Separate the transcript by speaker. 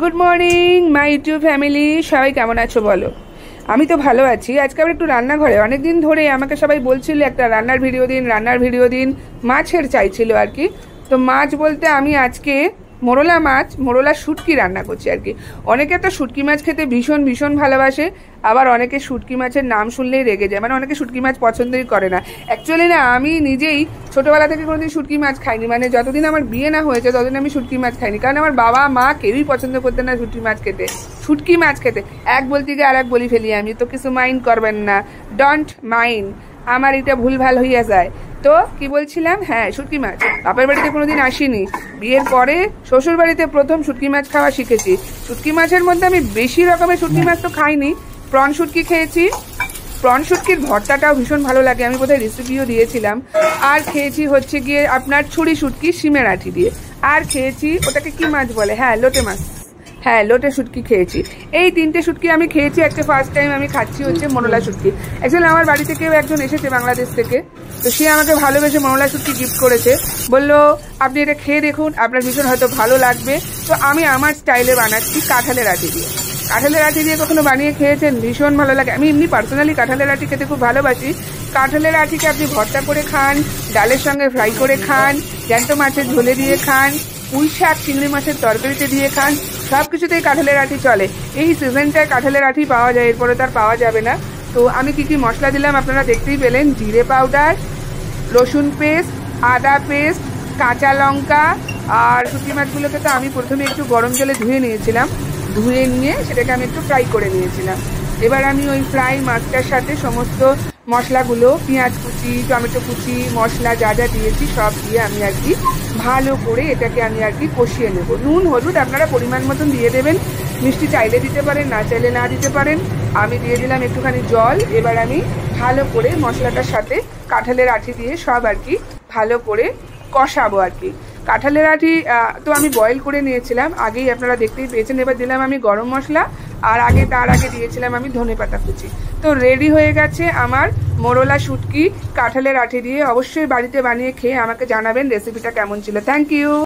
Speaker 1: Good morning my YouTube family, সবাই কেমন আছো বলো? আমি তো ভালো আছি। আজকে আবার একটু রান্নাঘরে, অনেকদিন ধরে আমাকে সবাই বলছিল একটা রান্নার ভিডিও দিন, মাছের চাইছিল আর কি। তো মাছ বলতে আমি আজকে মোরলা শুটকি রান্না করছি আর কি। অনেকে তো শুটকি মাছ খেতে ভীষণ ভীষণ ভালোবাসে, আবার অনেকে শুটকি মাছের নাম শুনলেই রেগে যায়, মানে অনেকে শুটকি মাছ পছন্দই করে না। অ্যাকচুয়ালি না, আমি নিজেই ছোটোবেলা থেকে কোনোদিন শুটকি মাছ খাইনি, মানে যতদিন আমার বিয়ে না হয়েছে ততদিন আমি শুটকি মাছ খাইনি, কারণ আমার বাবা মা কেউই পছন্দ করতেন না শুটকি মাছ খেতে। এক বলতে গিয়ে আর এক বলি ফেলি, আমি তো কিছু মাইন্ড করবেন না, ডোন্ট মাইন্ড, আমার এটা ভুলভাল হইয়া যায়। তো কি বলছিলাম, হ্যাঁ, শুটকি মাছ বাপের বাড়িতে কোনোদিন আসিনি, বিয়ের পরে শ্বশুর বাড়িতে প্রথম শুটকি মাছ খাওয়া শিখেছি। শুটকি মাছের মধ্যে আমি বেশি রকমের শুটকি মাছ তো খাইনি, প্রন শুটকি খেয়েছি, প্রন শুটকির ভর্তাটাও ভীষণ ভালো লাগে, আমি বোধহয় রেসিপিও দিয়েছিলাম। আর খেয়েছি হচ্ছে গিয়ে আপনার ছুরি শুটকি শিমের আঠি দিয়ে, আর খেয়েছি ওটাকে কি মাছ বলে, হ্যাঁ লোটে মাছ, হ্যাঁ লোটে শুটকি খেয়েছি। এই তিনটে শুটকি আমি খেয়েছি। একটা ফার্স্ট টাইম আমি খাচ্ছি হচ্ছে মোরলা শুটকি। অ্যাকচুয়ালি আমার বাড়িতে কেউ একজন এসেছে বাংলাদেশ থেকে, তো সে আমাকে ভালোবেসে মোরলা শুটকি গিফট করেছে, বললো আপনি এটা খেয়ে দেখুন, আপনার ভীষণ হয়তো ভালো লাগবে। তো আমি আমার স্টাইলে বানাচ্ছি কাঁঠালের আঠি দিয়ে। কাঁঠালের আঠি দিয়ে কখনো বানিয়ে খেয়েছেন? ভীষণ ভালো লাগে। আমি এমনি পার্সোনালি কাঁঠালের আঠি খেতে খুব ভালোবাসি। কাঁঠালের আঠিকে আপনি ভর্তা করে খান, ডালের সঙ্গে ফ্রাই করে খান, জ্যান্ত মাছের ঝোলে দিয়ে খান, পুঁই শাক চিংড়ি মাছের তরকারিতে দিয়ে খান, সব কিছুতেই কাঁঠালের আঠি চলে। এই সিজনটায় কাঁঠালের আঠি পাওয়া যায়, এরপরে তার পাওয়া যাবে না। তো আমি কি কি মশলা দিলাম আপনারা দেখতেই পেলেন। জিরে পাউডার, রসুন পেস্ট, আদা পেস্ট, কাঁচা লঙ্কা, আর শুটকি মাছগুলোকে তো আমি প্রথমে একটু গরম জলে ধুয়ে নিয়েছিলাম, ধুয়ে নিয়ে সেটাকে আমি একটু ফ্রাই করে নিয়েছিলাম। এবার আমি ওই ফ্রাই মাছটার সাথে সমস্ত মশলাগুলো, পেঁয়াজ কুচি, টমেটো কুচি, মশলা যা যা দিয়েছি সব দিয়ে আমি আর কি ভালো করে এটাকে আমি আর কি কষিয়ে নেব। নুন হলুদ আপনারা পরিমাণ মতন দিয়ে দেবেন, মিষ্টি চাইলে দিতে পারেন, না চাইলে না দিতে পারেন। আমি দিয়ে দিলাম একটুখানি জল। এবার আমি ভালো করে মশলাটার সাথে কাঁঠালের আঠি দিয়ে সব আর কি ভালো করে কষাবো আর কি। কাঁঠালের আঠি তো আমি বয়েল করে নিয়েছিলাম আগেই, আপনারা দেখতেই পেয়েছেন। এবার দিলাম আমি গরম মশলা, আর তার আগে দিয়েছিলাম আমি ধনেপাতা কুচি। তো রেডি হয়ে গেছে আমার মোরলা শুটকি কাঁঠালের আঠি দিয়ে। অবশ্যই বাড়িতে বানিয়ে খেয়ে আমাকে জানাবেন রেসিপিটা কেমন ছিল। Thank you.